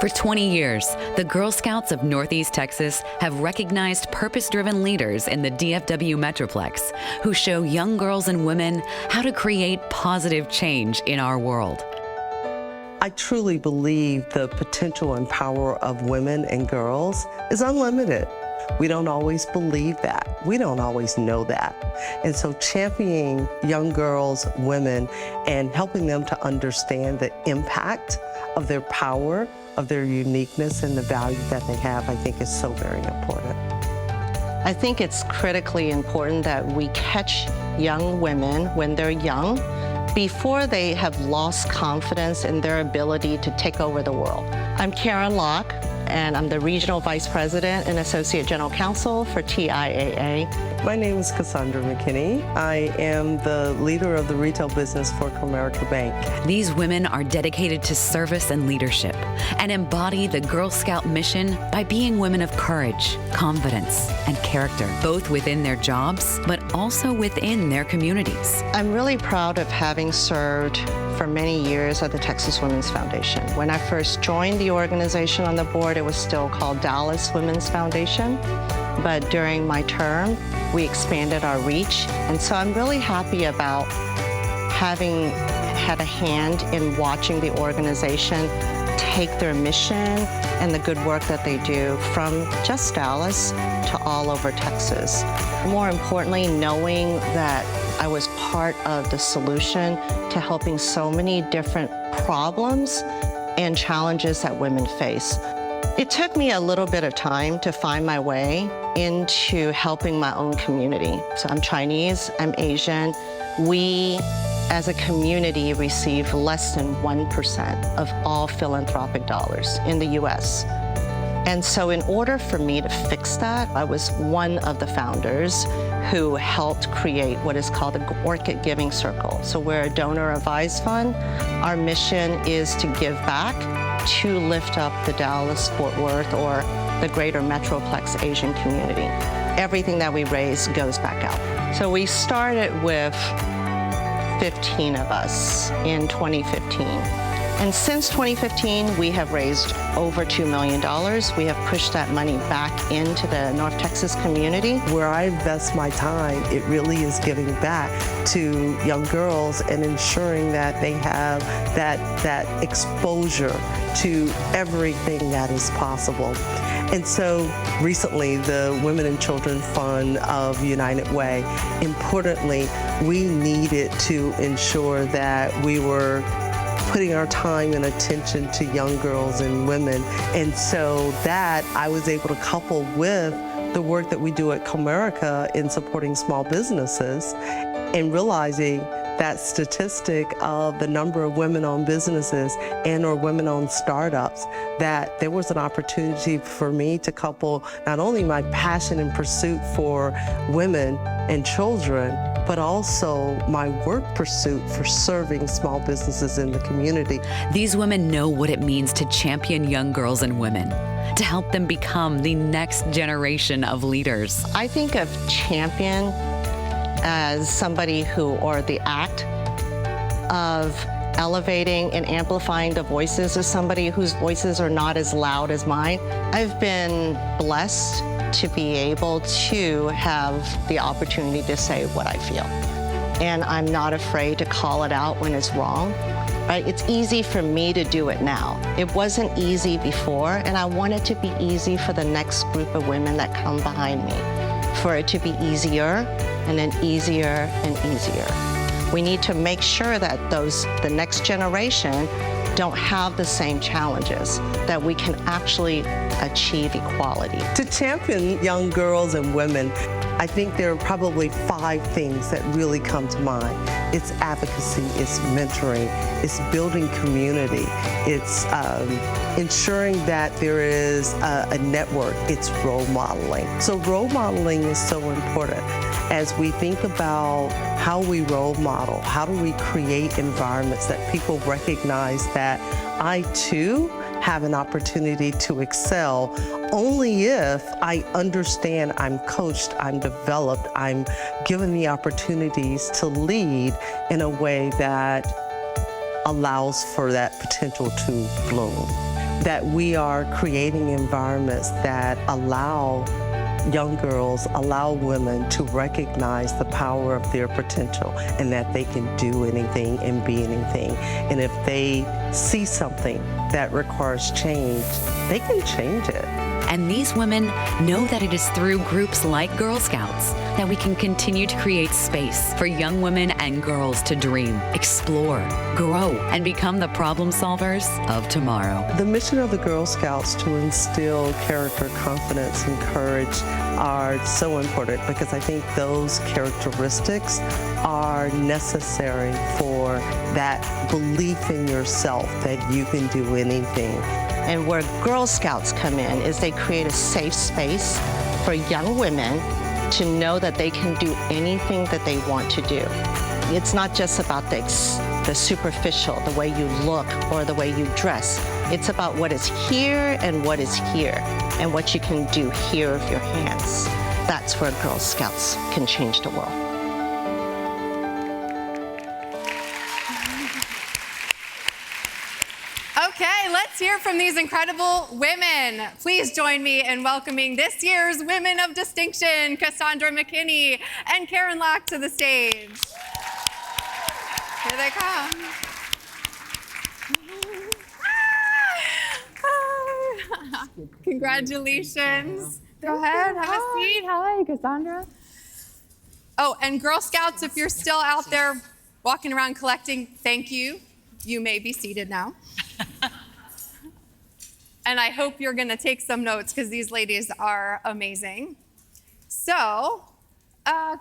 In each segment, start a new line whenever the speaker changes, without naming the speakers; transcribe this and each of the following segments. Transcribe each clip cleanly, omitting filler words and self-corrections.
For 20 years, the Girl Scouts of Northeast Texas have recognized purpose-driven leaders in the DFW Metroplex who show young girls and women how to create positive change in our world.
I truly believe the potential and power of women and girls is unlimited. We don't always believe that. We don't always know that. And so championing young girls, women, and helping them to understand the impact of their power, of their uniqueness, and the value that they have, I think is so very important.
I think it's critically important that we catch young women when they're young, before they have lost confidence in their ability to take over the world. I'm Caren Locke, and I'm the Regional Vice President and Associate General Counsel for TIAA.
My name is Cassandra McKinney. I am the leader of the retail business for Comerica Bank.
These women are dedicated to service and leadership and embody the Girl Scout mission by being women of courage, confidence, and character, both within their jobs, but also within their communities.
I'm really proud of having served for many years at the Texas Women's Foundation. When I first joined the organization on the board, it was still called Dallas Women's Foundation. But during my term, we expanded our reach. And so I'm really happy about having had a hand in watching the organization take their mission and the good work that they do from just Dallas to all over Texas. More importantly, knowing that I was part of the solution to helping so many different problems and challenges that women face. It took me a little bit of time to find my way into helping my own community. So I'm Chinese, I'm Asian. We, as a community, receive less than 1% of all philanthropic dollars in the US. And so in order for me to fix that, I was one of the founders who helped create what is called the Orchid Giving Circle. So we're a donor-advised fund. Our mission is to give back to lift up the Dallas-Fort Worth or the greater Metroplex Asian community. Everything that we raise goes back out. So we started with 15 of us in 2015. And since 2015, we have raised over $2 million. We have pushed that money back into the North Texas community.
Where I invest my time, it really is giving back to young girls and ensuring that they have that exposure to everything that is possible. And so recently, the Women and Children Fund of United Way, importantly, we needed to ensure that we were putting our time and attention to young girls and women. And so that I was able to couple with the work that we do at Comerica in supporting small businesses and realizing that statistic of the number of women-owned businesses and or women-owned startups, that there was an opportunity for me to couple not only my passion and pursuit for women and children, but also my work pursuit for serving small businesses in the community.
These women know what it means to champion young girls and women, to help them become the next generation of leaders.
I think of champion as somebody who, or the act of elevating and amplifying the voices of somebody whose voices are not as loud as mine. I've been blessed to be able to have the opportunity to say what I feel. And I'm not afraid to call it out when it's wrong. Right? It's easy for me to do it now. It wasn't easy before, and I want it to be easy for the next group of women that come behind me, for it to be easier and then easier and easier. We need to make sure that the next generation don't have the same challenges, that we can actually achieve equality.
To champion young girls and women, I think there are probably 5 things that really come to mind. It's advocacy, it's mentoring, it's building community, it's ensuring that there is a network, it's role modeling. So role modeling is so important. As we think about how we role model, how do we create environments that people recognize that I too have an opportunity to excel only if I understand I'm coached, I'm developed, I'm given the opportunities to lead in a way that allows for that potential to bloom. that we are creating environments that allow young girls, allow women to recognize the power of their potential and that they can do anything and be anything. And if they see something that requires change, they can change it.
And these women know that it is through groups like Girl Scouts that we can continue to create space for young women and girls to dream, explore, grow, and become the problem solvers of tomorrow.
The mission of the Girl Scouts to instill character, confidence, and courage are so important because I think those characteristics are necessary for that belief in yourself that you can do anything.
And where Girl Scouts come in is they create a safe space for young women to know that they can do anything that they want to do. It's not just about the superficial, the way you look or the way you dress. It's about what is here and what is here and what you can do here with your hands. That's where Girl Scouts can change the world.
Okay, let's hear from these incredible women. Please join me in welcoming this year's Women of Distinction, Cassandra McKinney and Caren to the stage. Here they come. Congratulations. Go ahead, have a seat. Hi, Cassandra. Oh, and Girl Scouts, if you're still out there walking around collecting, thank you. You may be seated now. And I hope you're going to take some notes because these ladies are amazing. So,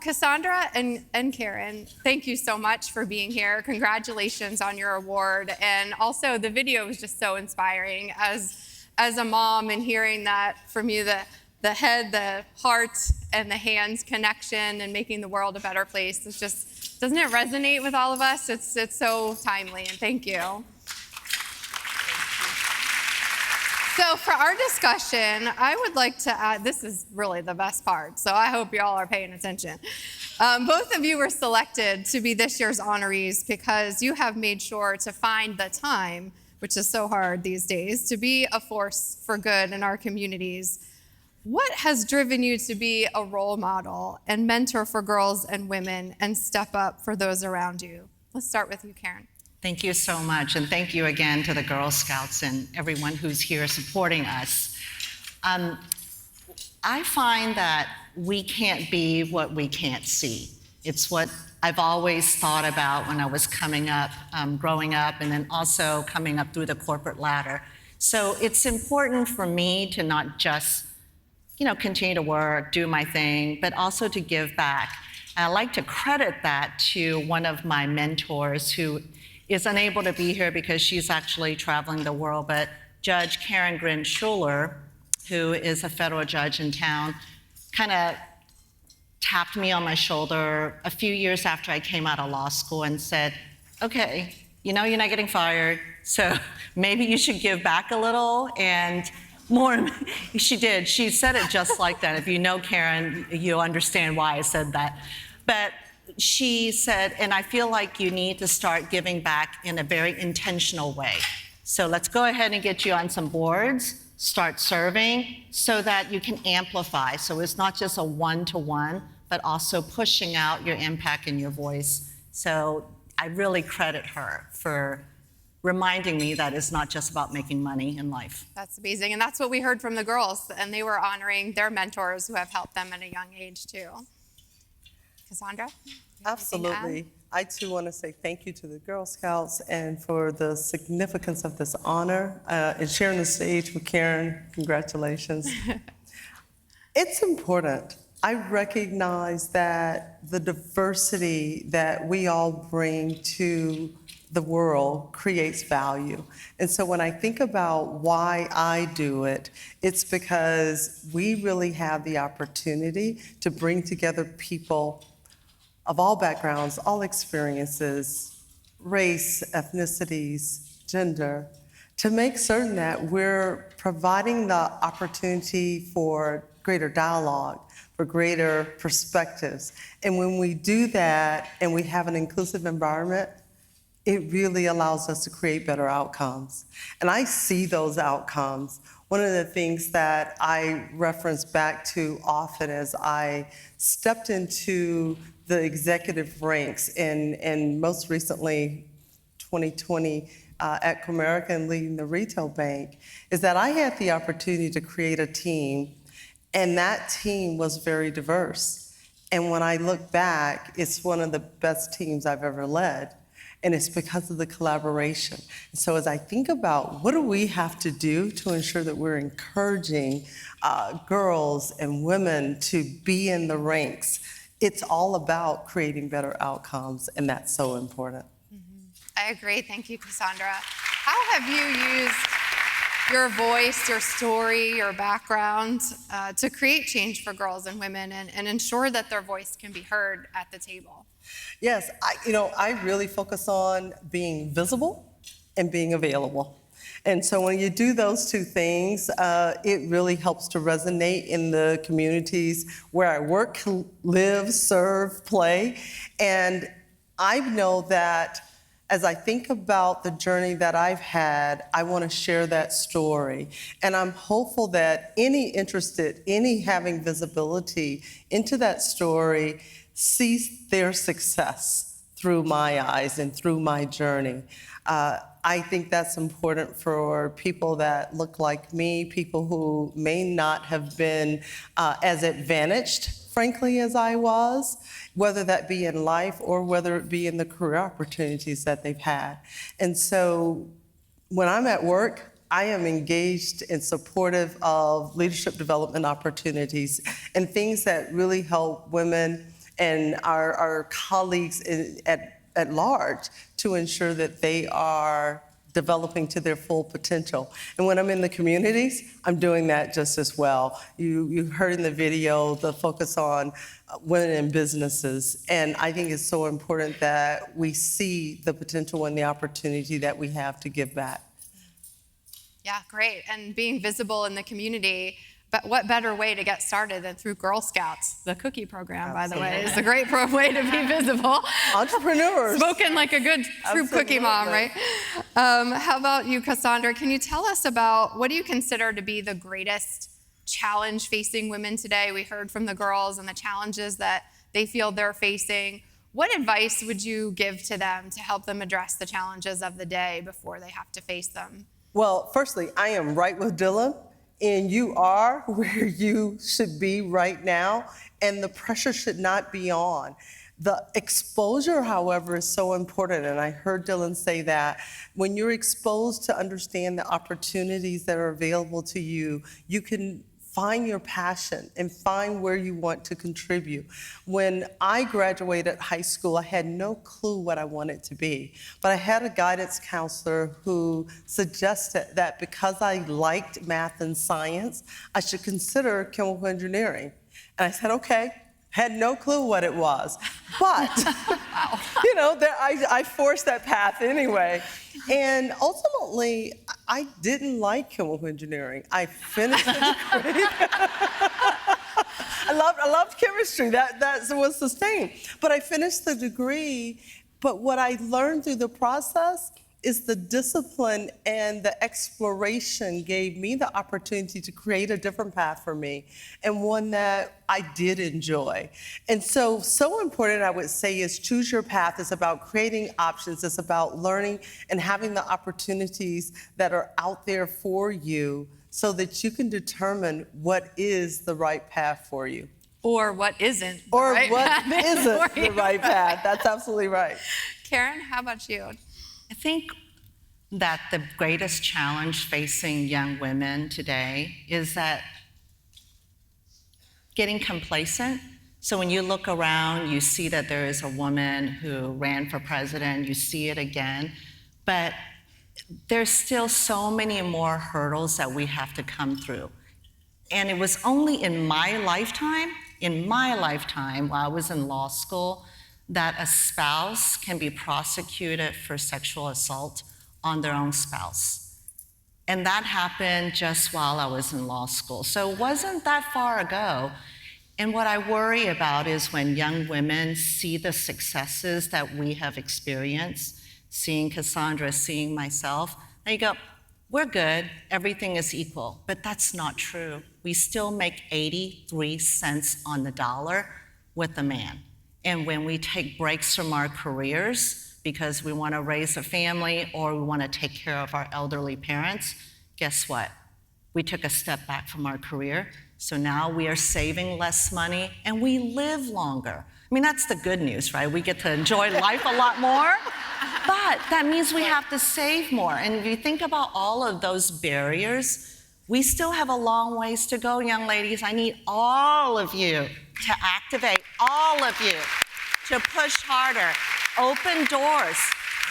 Cassandra and Caren, thank you so much for being here. Congratulations on your award. And also the video was just so inspiring as a mom and hearing that from you, the head, the heart, and the hands connection and making the world a better place. It's just, doesn't it resonate with all of us? It's so timely, and thank you. So for our discussion, I would like to add, this is really the best part, so I hope you all are paying attention. Both of you were selected to be this year's honorees because you have made sure to find the time, which is so hard these days, to be a force for good in our communities. What has driven you to be a role model and mentor for girls and women and step up for those around you? Let's start with you, Caren.
Thank you so much, and thank you again to the Girl Scouts and everyone who's here supporting us. I find that we can't be what we can't see. It's what I've always thought about when I was coming up, growing up, and then also coming up through the corporate ladder. So it's important for me to not just, continue to work, do my thing, but also to give back. And I like to credit that to one of my mentors who is unable to be here because she's actually traveling the world, but Judge Caren Schuler, who is a federal judge in town, kind of tapped me on my shoulder a few years after I came out of law school and said, okay, you're not getting fired, so maybe you should give back a little. And more, she did. She said it just like that. If you know Caren, you'll understand why I said that. But she said, and I feel like you need to start giving back in a very intentional way. So let's go ahead and get you on some boards, start serving so that you can amplify. So it's not just a one-to-one, but also pushing out your impact and your voice. So I really credit her for reminding me that it's not just about making money in life.
That's amazing, and that's what we heard from the girls, and they were honoring their mentors who have helped them at a young age too. Cassandra?
Absolutely. I too want to say thank you to the Girl Scouts and for the significance of this honor and sharing the stage with Caren. Congratulations. It's important. I recognize that the diversity that we all bring to the world creates value. And so when I think about why I do it, it's because we really have the opportunity to bring together people of all backgrounds, all experiences, race, ethnicities, gender, to make certain that we're providing the opportunity for greater dialogue, for greater perspectives. And when we do that and we have an inclusive environment, it really allows us to create better outcomes. And I see those outcomes. One of the things that I reference back to often as I stepped into the executive ranks and most recently 2020 at Comerica and leading the retail bank is that I had the opportunity to create a team, and that team was very diverse. And when I look back, it's one of the best teams I've ever led. And it's because of the collaboration. So as I think about what do we have to do to ensure that we're encouraging girls and women to be in the ranks, it's all about creating better outcomes, and that's so important.
I agree. Thank you, Cassandra. How have you used your voice, your story, your background to create change for girls and women and ensure that their voice can be heard at the table?
Yes, I really focus on being visible and being available. And so when you do those two things, it really helps to resonate in the communities where I work, live, serve, play. And I know that as I think about the journey that I've had, I want to share that story. And I'm hopeful that any interested, any having visibility into that story sees their success through my eyes and through my journey. I think that's important for people that look like me, people who may not have been as advantaged, frankly, as I was, whether that be in life or whether it be in the career opportunities that they've had. And so when I'm at work, I am engaged and supportive of leadership development opportunities and things that really help women and our colleagues at large to ensure that they are developing to their full potential. And when I'm in the communities, I'm doing that just as well. You heard in the video the focus on women in businesses, and I think it's so important that we see the potential and the opportunity that we have to give back.
Yeah, great. And being visible in the community. But what better way to get started than through Girl Scouts? The cookie program, by the way, is a great way to be visible.
Entrepreneurs.
Spoken like a good true cookie mom, right? How about you, Cassandra? Can you tell us about what do you consider to be the greatest challenge facing women today? We heard from the girls and the challenges that they feel they're facing. What advice would you give to them to help them address the challenges of the day before they have to face them?
Well, firstly, I am right with Dylan. And you are where you should be right now, and the pressure should not be on. The exposure, however, is so important, and I heard Dylan say that. When you're exposed to understand the opportunities that are available to you, you can find your passion and find where you want to contribute. When I graduated high school, I had no clue what I wanted to be, but I had a guidance counselor who suggested that because I liked math and science, I should consider chemical engineering. And I said, okay. Had no clue what it was, but I forced that path anyway. And ultimately, I didn't like chemical engineering. I finished the degree. I loved chemistry. That was sustained. But I finished the degree. But what I learned through the process is the discipline and the exploration gave me the opportunity to create a different path for me, and one that I did enjoy. And so important, I would say, is choose your path. It's about creating options. It's about learning and having the opportunities that are out there for you so that you can determine what is the right path for you.
Or what isn't.
Or what isn't the right path. That's absolutely right.
Caren, how about you?
I think that the greatest challenge facing young women today is that getting complacent. So when you look around, you see that there is a woman who ran for president, you see it again, but there's still so many more hurdles that we have to come through. And it was only in my lifetime while I was in law school, that a spouse can be prosecuted for sexual assault on their own spouse. And that happened just while I was in law school. So it wasn't that far ago. And what I worry about is when young women see the successes that we have experienced, seeing Cassandra, seeing myself, and you go, we're good, everything is equal. But that's not true. We still make 83 cents on the dollar with a man. And when we take breaks from our careers because we want to raise a family or we want to take care of our elderly parents, guess what? We took a step back from our career. So now we are saving less money and we live longer. I mean, that's the good news, right? We get to enjoy life a lot more, but that means we have to save more. And if you think about all of those barriers, we still have a long ways to go, young ladies. I need all of you to activate, all of you to push harder, open doors,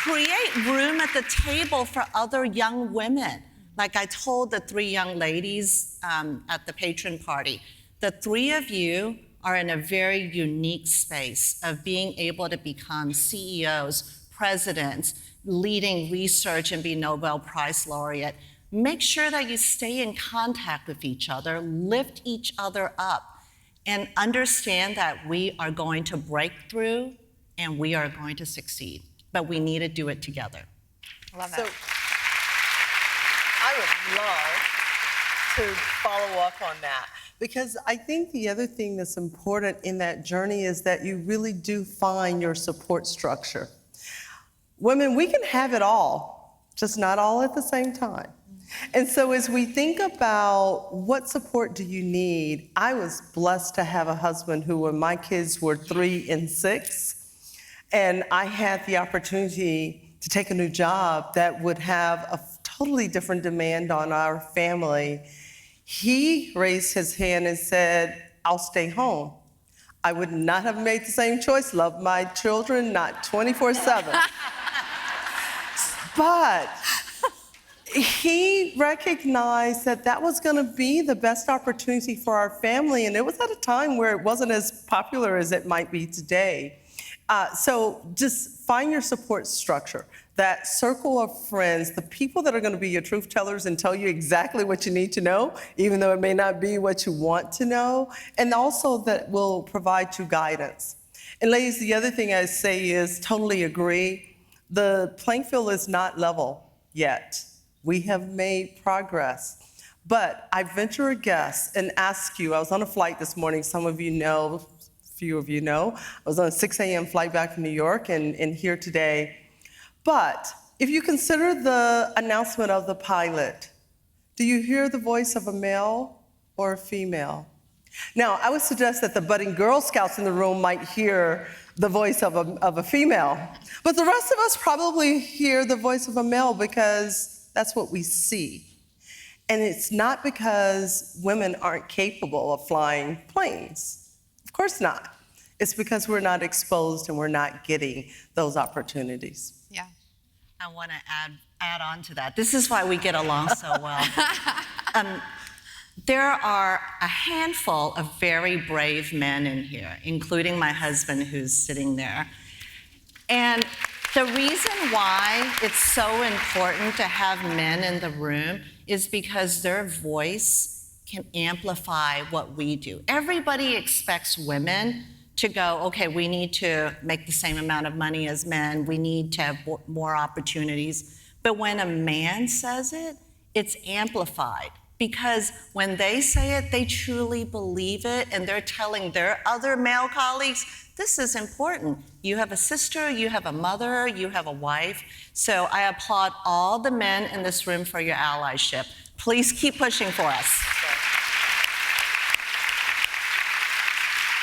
create room at the table for other young women. Like I told the 3 young ladies at the patron party, the 3 of you are in a very unique space of being able to become CEOs, presidents, leading research and be Nobel Prize laureate. Make sure that you stay in contact with each other, lift each other up, and understand that we are going to break through and we are going to succeed. But we need to do it together.
Love
So
it.
I would love to follow up on that, because I think the other thing that's important in that journey is that you really do find your support structure. Women, we can have it all, just not all at the same time. And so as we think about what support do you need, I was blessed to have a husband who, when my kids were 3 and 6, and I had the opportunity to take a new job that would have a totally different demand on our family, he raised his hand and said, I'll stay home. I would not have made the same choice, love my children, not 24/7. But he recognized that that was going to be the best opportunity for our family, and it was at a time where it wasn't as popular as it might be today. So just find your support structure, that circle of friends, the people that are going to be your truth tellers and tell you exactly what you need to know, even though it may not be what you want to know, and also that will provide you guidance. And ladies, the other thing I say is totally agree. The playing field is not level yet. We have made progress. But I venture a guess and ask you, I was on a flight this morning, some of you know, few of you know, I was on a 6 a.m. flight back from New York and here today. But if you consider the announcement of the pilot, do you hear the voice of a male or a female? Now, I would suggest that the budding Girl Scouts in the room might hear the voice of a female, but the rest of us probably hear the voice of a male because that's what we see. And it's not because women aren't capable of flying planes. Of course not. It's because we're not exposed and we're not getting those opportunities.
Yeah.
I want to add on to that. This is why we get along so well. There are a handful of very brave men in here, including my husband who's sitting there. And the reason why it's so important to have men in the room is because their voice can amplify what we do. Everybody expects women to go, okay, we need to make the same amount of money as men, we need to have more opportunities. But when a man says it, it's amplified. Because when they say it, they truly believe it, and they're telling their other male colleagues, this is important. You have a sister, you have a mother, you have a wife. So I applaud all the men in this room for your allyship. Please keep pushing for us.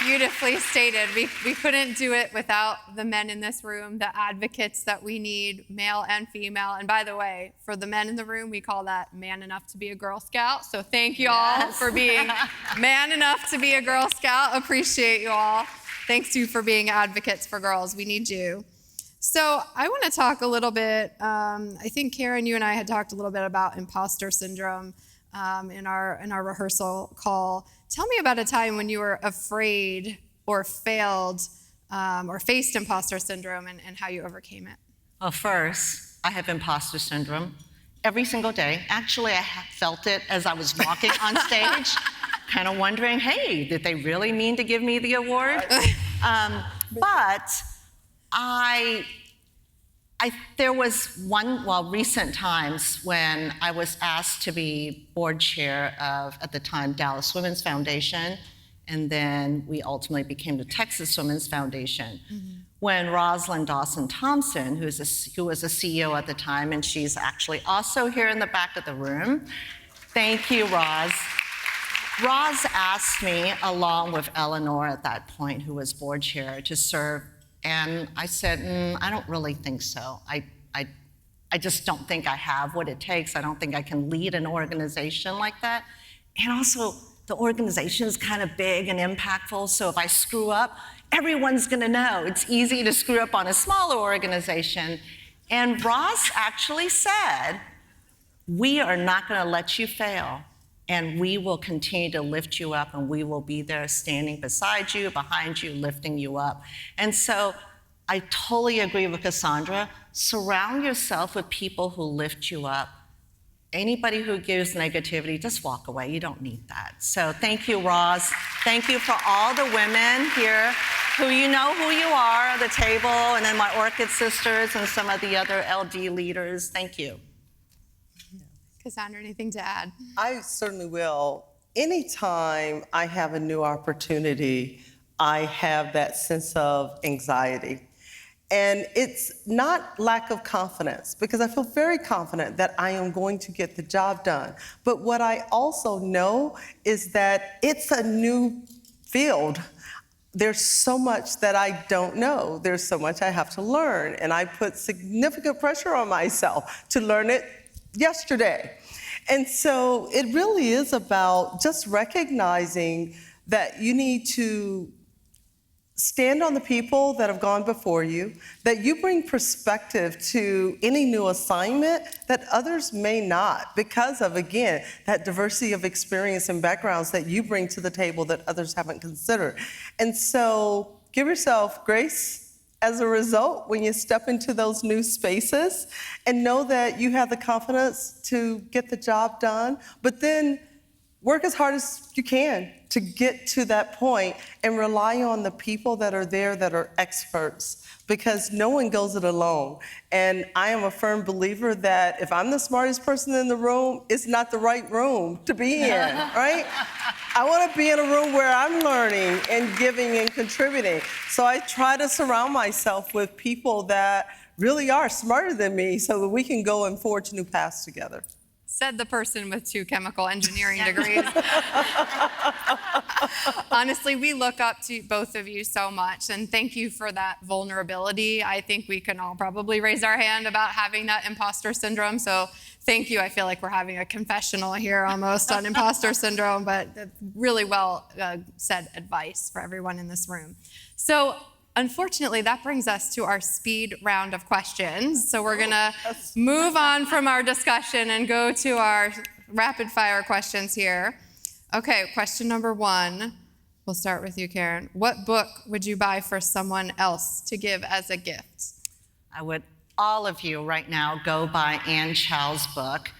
Beautifully stated. We couldn't do it without the men in this room, the advocates that we need, male and female. And by the way, for the men in the room, we call that man enough to be a Girl Scout. So thank you all for being man enough to be a Girl Scout. Appreciate you all. Thanks to you for being advocates for girls. We need you. So I want to talk a little bit, I think Caren, you and I had talked a little bit about imposter syndrome in our rehearsal call. Tell me about a time when you were afraid or failed or faced imposter syndrome and how you overcame it.
Well, first, I have imposter syndrome every single day. Actually, I felt it as I was walking on stage, kind of wondering, hey, did they really mean to give me the award? But I There was recent times when I was asked to be board chair of, at the time, Dallas Women's Foundation, and then we ultimately became the Texas Women's Foundation. When Rosalind Dawson Thompson, who was a CEO at the time, and she's actually also here in the back of the room. Thank you, Roz. Roz asked me, along with Eleanor at that point, who was board chair, to serve. And I said, I don't really think so. I just don't think I have what it takes. I don't think I can lead an organization like that. And also, the organization is kind of big and impactful, so if I screw up, everyone's gonna know. It's easy to screw up on a smaller organization. And Ross actually said, we are not gonna let you fail, and we will continue to lift you up, and we will be there standing beside you, behind you, lifting you up. And so I totally agree with Cassandra. Surround yourself with people who lift you up. Anybody who gives negativity, just walk away. You don't need that. So thank you, Roz. Thank you for all the women here who you know who you are at the table, and then my Orchid sisters and some of the other LD leaders. Thank you.
Cassandra, anything to add?
I certainly will. Anytime I have a new opportunity, I have that sense of anxiety. And it's not lack of confidence, because I feel very confident that I am going to get the job done. But what I also know is that it's a new field. There's so much that I don't know. There's so much I have to learn. And I put significant pressure on myself to learn it yesterday. And so it really is about just recognizing that you need to stand on the people that have gone before you, that you bring perspective to any new assignment that others may not, because of, again, that diversity of experience and backgrounds that you bring to the table that others haven't considered. And so give yourself grace as a result when you step into those new spaces, and know that you have the confidence to get the job done, but then work as hard as you can to get to that point, and rely on the people that are there that are experts, because no one goes it alone. And I am a firm believer that if I'm the smartest person in the room, it's not the right room to be in, right? I want to be in a room where I'm learning and giving and contributing. So I try to surround myself with people that really are smarter than me, so that we can go and forge new paths together.
Said the person with 2 chemical engineering degrees. Honestly, we look up to both of you so much, and thank you for that vulnerability. I think we can all probably raise our hand about having that imposter syndrome, so thank you. I feel like we're having a confessional here almost on imposter syndrome, but really well said advice for everyone in this room. So unfortunately, that brings us to our speed round of questions. So we're gonna move on from our discussion and go to our rapid fire questions here. Okay, question number 1. We'll start with you, Caren. What book would you buy for someone else to give as a gift?
I would, all of you right now, go buy Ann Chow's book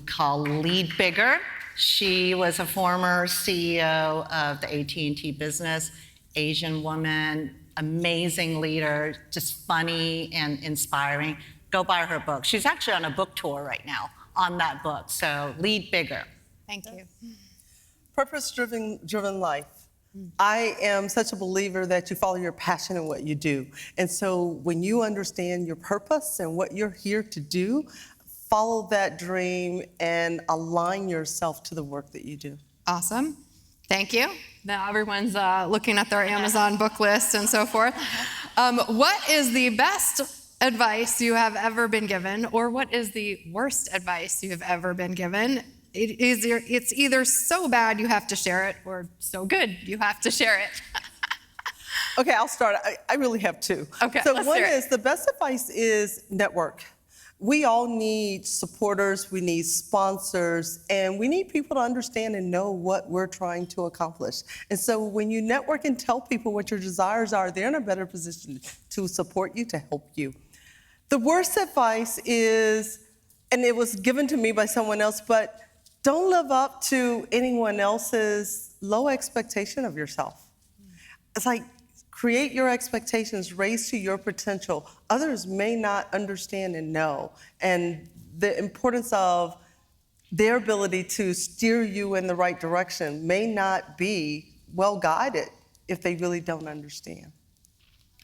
called Lead Bigger. She was a former CEO of the AT&T business, Asian woman, amazing leader, just funny and inspiring. Go buy her book. She's actually on a book tour right now on that book. So Lead Bigger.
Thank you.
Purpose-driven life. I am such a believer that you follow your passion in what you do. And so when you understand your purpose and what you're here to do, follow that dream and align yourself to the work that you do.
Awesome. Thank you. Now everyone's looking at their Amazon book list and so forth. What is the best advice you have ever been given, or what is the worst advice you have ever been given? It's either so bad you have to share it, or so good you have to share it.
Okay, I'll start. I really have 2.
Okay,
so
let's
one
hear it.
is, the best advice is network. We all need supporters, we need sponsors, and we need people to understand and know what we're trying to accomplish. And so when you network and tell people what your desires are, they're in a better position to support you, to help you. The worst advice is, and it was given to me by someone else, but don't live up to anyone else's low expectation of yourself. It's like, Create your expectations, raise to your potential. Others may not understand and know. And the importance of their ability to steer you in the right direction may not be well guided if they really don't understand.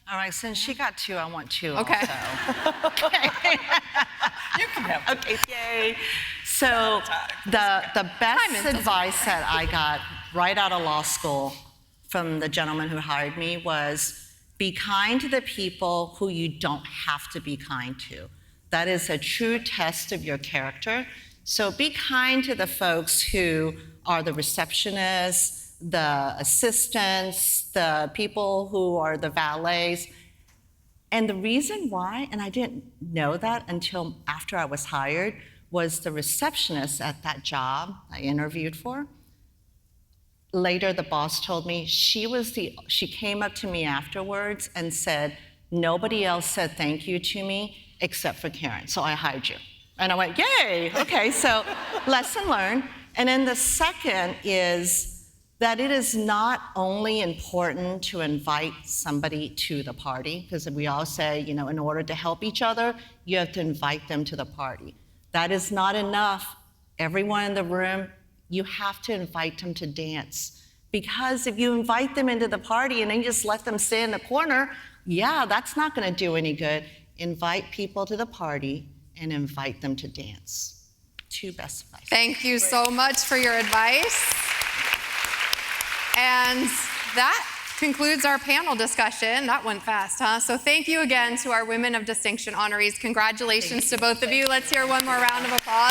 All right, since she got 2, I want 2
Okay.
also. Okay. You can have. Okay, yay. So the best advice that I got right out of law school from the gentleman who hired me was be kind to the people who you don't have to be kind to. That is a true test of your character. So be kind to the folks who are the receptionists, the assistants, the people who are the valets. And the reason why, and I didn't know that until after I was hired, was the receptionist at that job I interviewed for. Later, the boss told me she came up to me afterwards and said, nobody else said thank you to me except for Caren, so I hired you. And I went, yay, okay, so lesson learned. And then the second is that it is not only important to invite somebody to the party, because we all say, in order to help each other, you have to invite them to the party. That is not enough. Everyone in the room, you have to invite them to dance. Because if you invite them into the party and then you just let them stay in the corner, yeah, that's not gonna do any good. Invite people to the party and invite them to dance. 2 best advice.
Thank you so much for your advice. And that concludes our panel discussion. That went fast, huh? So thank you again to our Women of Distinction honorees. Congratulations to both of you. Let's hear one more round of applause.